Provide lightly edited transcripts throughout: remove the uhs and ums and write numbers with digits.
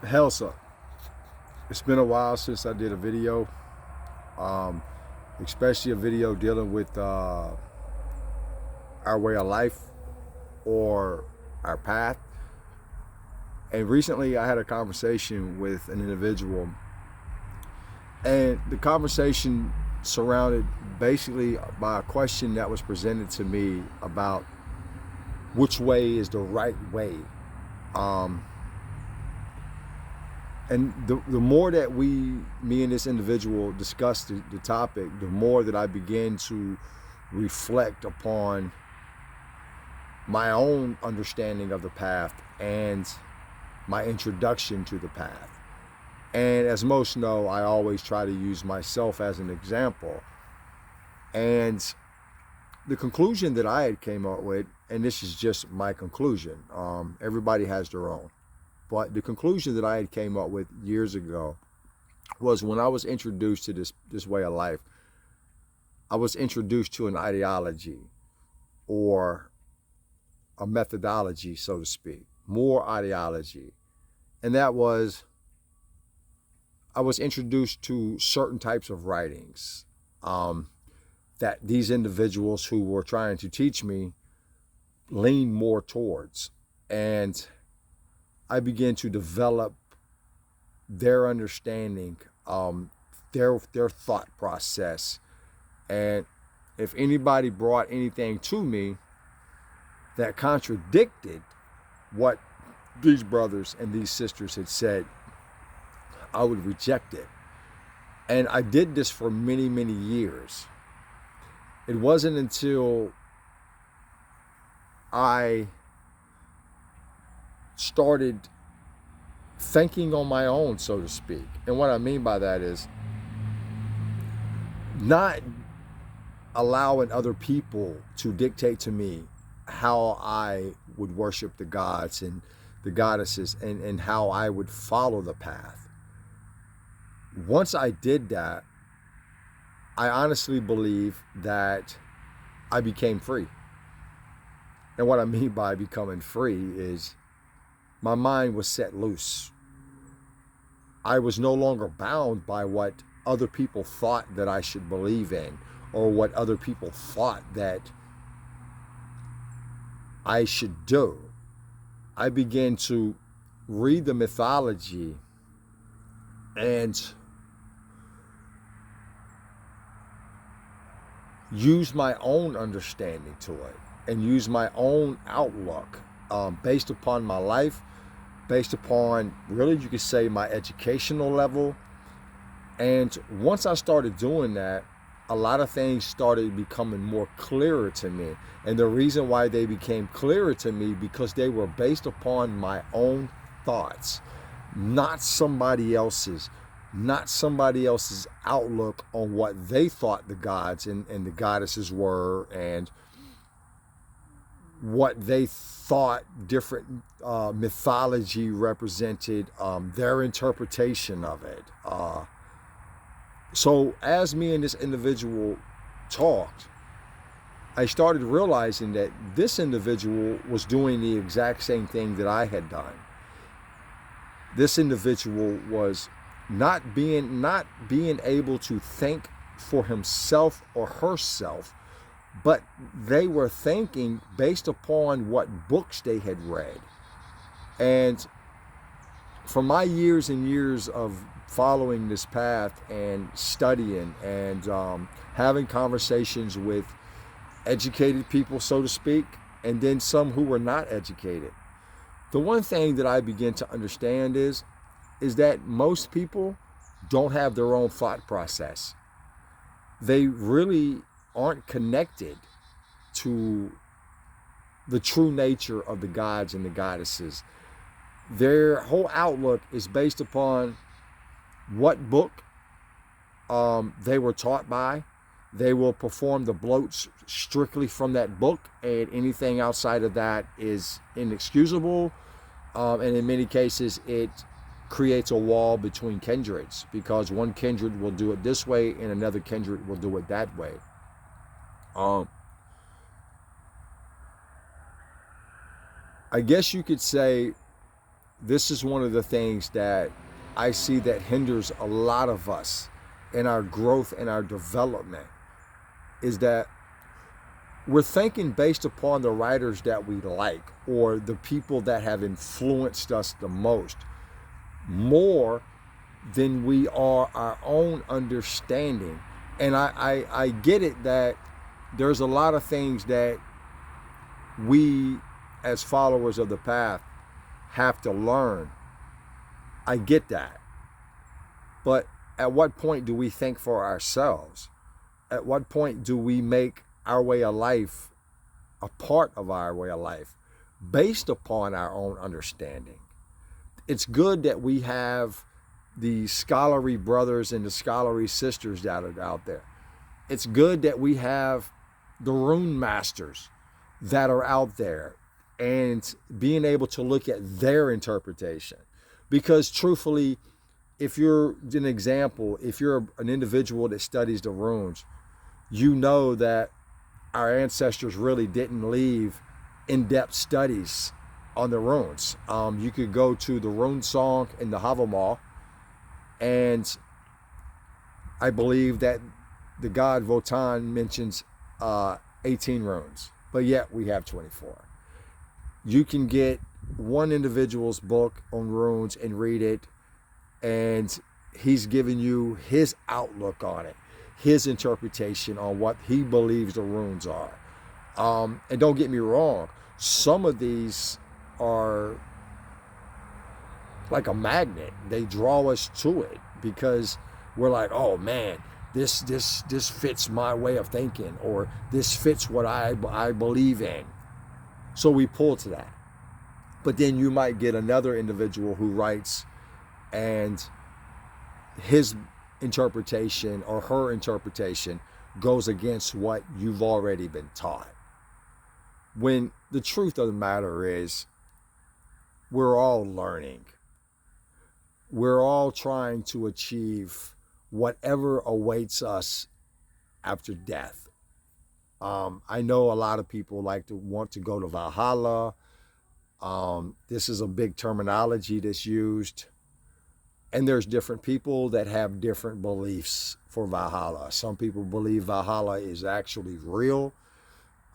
Helsa, it's been a while since I did a video, um, especially a video dealing with our way of life or our path. And recently I had a conversation with an individual, and the conversation surrounded basically by a question that was presented to me about which way is the right way. Um, and the more that me and this individual discussed the topic, the more that I began to reflect upon my own understanding of the path and my introduction to the path. And as most know, I always try to use myself as an example. And the conclusion that I had came up with, and this is just my conclusion, everybody has their own, but the conclusion that I had came up with years ago was when I was introduced to this way of life, I was introduced to an ideology or a methodology, so to speak, more ideology. And that was, I was introduced to certain types of writings that these individuals who were trying to teach me leaned more towards. And I began to develop their understanding, their thought process. And if anybody brought anything to me that contradicted what these brothers and these sisters had said, I would reject it. And I did this for many, many years. It wasn't until I started thinking on my own, so to speak. And what I mean by that is not allowing other people to dictate to me how I would worship the gods and the goddesses, and how I would follow the path. Once I did that, I honestly believe that I became free. And what I mean by becoming free is my mind was set loose. I was no longer bound by what other people thought that I should believe in, or what other people thought that I should do. I began to read the mythology and use my own understanding to it, and use my own outlook based upon my life, based upon, really, you could say, my educational level. And once I started doing that, a lot of things started becoming more clearer to me. And the reason why they became clearer to me, because they were based upon my own thoughts, not somebody else's, not somebody else's outlook on what they thought the gods and the goddesses were, and what they thought different mythology represented, their interpretation of it. So as me and this individual talked, I started realizing that this individual was doing the exact same thing that I had done. This individual was not being able to think for himself or herself, but they were thinking based upon what books they had read. And for my years and years of following this path and studying and having conversations with educated people, so to speak, and then some who were not educated, the one thing that I begin to understand is that most people don't have their own thought process. They really aren't connected to the true nature of the gods and the goddesses. Their whole outlook is based upon what book they were taught by. They will perform the bloats strictly from that book, and anything outside of that is inexcusable. And in many cases, it creates a wall between kindreds, because one kindred will do it this way and another kindred will do it that way. I guess you could say this is one of the things that I see that hinders a lot of us in our growth and our development, is that we're thinking based upon the writers that we like or the people that have influenced us the most, more than we are our own understanding. And I get it that there's a lot of things that we as followers of the path have to learn. I get that. But at what point do we think for ourselves? At what point do we make our way of life a part of our way of life based upon our own understanding? It's good that we have the scholarly brothers and the scholarly sisters that are out there. It's good that we have the rune masters that are out there and being able to look at their interpretation. Because truthfully, if you're an example, if you're an individual that studies the runes, you know that our ancestors really didn't leave in-depth studies on the runes. You could go to the rune song in the Havamal, and I believe that the god Wotan mentions 18 runes, but yet we have 24. You can get one individual's book on runes and read it, and he's giving you his outlook on it, his interpretation on what he believes the runes are. And don't get me wrong, some of these are like a magnet. They draw us to it because we're like, oh man, this fits my way of thinking, or this fits what I believe in. So we pull to that. But then you might get another individual who writes, and his interpretation or her interpretation goes against what you've already been taught. When the truth of the matter is, we're all learning. We're all trying to achieve whatever awaits us after death. I know a lot of people want to go to Valhalla. This is a big terminology that's used. And there's different people that have different beliefs for Valhalla. Some people believe Valhalla is actually real,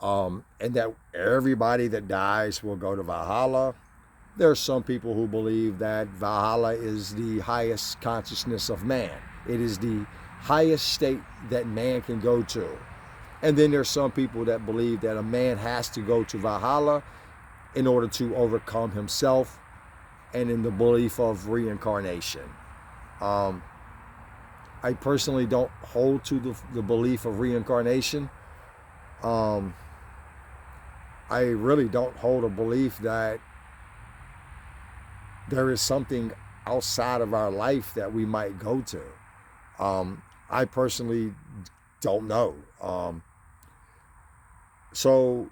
and that everybody that dies will go to Valhalla. There are some people who believe that Valhalla is the highest consciousness of man. It is the highest state that man can go to. And then there's some people that believe that a man has to go to Valhalla in order to overcome himself, and in the belief of reincarnation. I personally don't hold to the belief of reincarnation. I really don't hold a belief that there is something outside of our life that we might go to. I personally don't know. So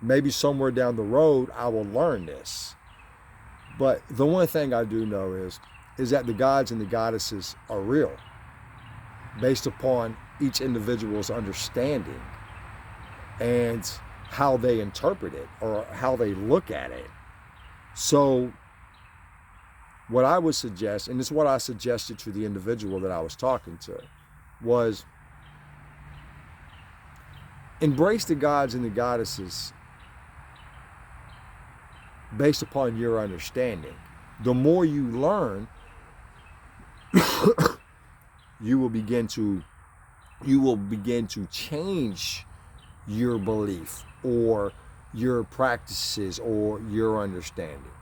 maybe somewhere down the road I will learn this. But the one thing I do know is that the gods and the goddesses are real, based upon each individual's understanding and how they interpret it or how they look at it. So what I would suggest, and it's what I suggested to the individual that I was talking to, was embrace the gods and the goddesses based upon your understanding. The more you learn, you will begin to change your belief or your practices or your understanding.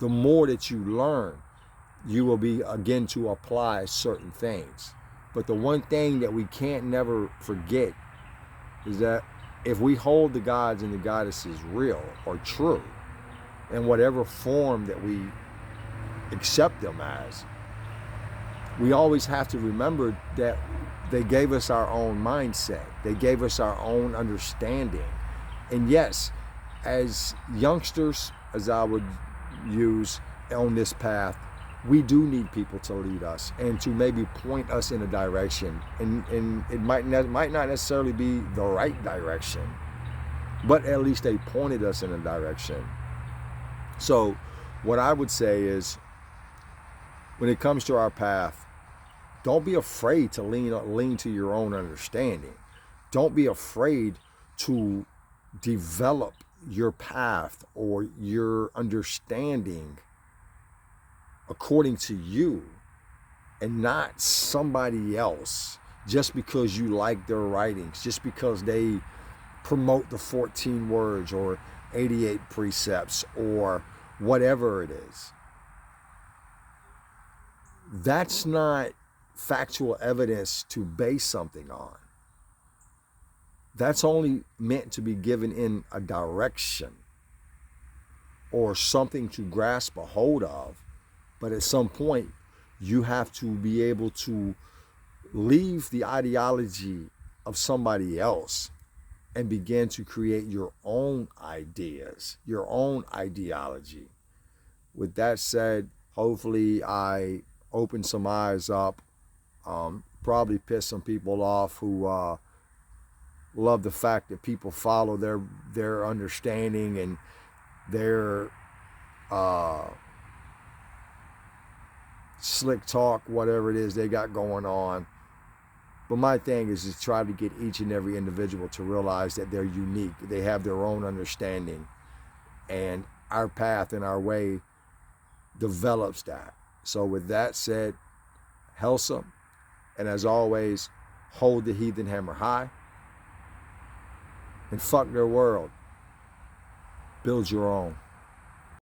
The more that you learn, you will begin to apply certain things. But the one thing that we can't never forget is that if we hold the gods and the goddesses real or true, in whatever form that we accept them as, we always have to remember that they gave us our own mindset. They gave us our own understanding. And yes, as youngsters, as I would use on this path, we do need people to lead us and to maybe point us in a direction. And it might not necessarily be the right direction, but at least they pointed us in a direction. So what I would say is, when it comes to our path, don't be afraid to lean to your own understanding. Don't be afraid to develop your path or your understanding according to you and not somebody else, just because you like their writings, just because they promote the 14 words or 88 precepts or whatever it is. That's not factual evidence to base something on. That's only meant to be given in a direction or something to grasp a hold of. But at some point, you have to be able to leave the ideology of somebody else and begin to create your own ideas, your own ideology. With that said, hopefully I opened some eyes up, probably pissed some people off who love the fact that people follow their understanding and their slick talk, whatever it is they got going on. But my thing is to try to get each and every individual to realize that they're unique. They have their own understanding. And our path and our way develops that. So with that said, Helsa, and as always, hold the heathen hammer high and fuck their world. Build your own.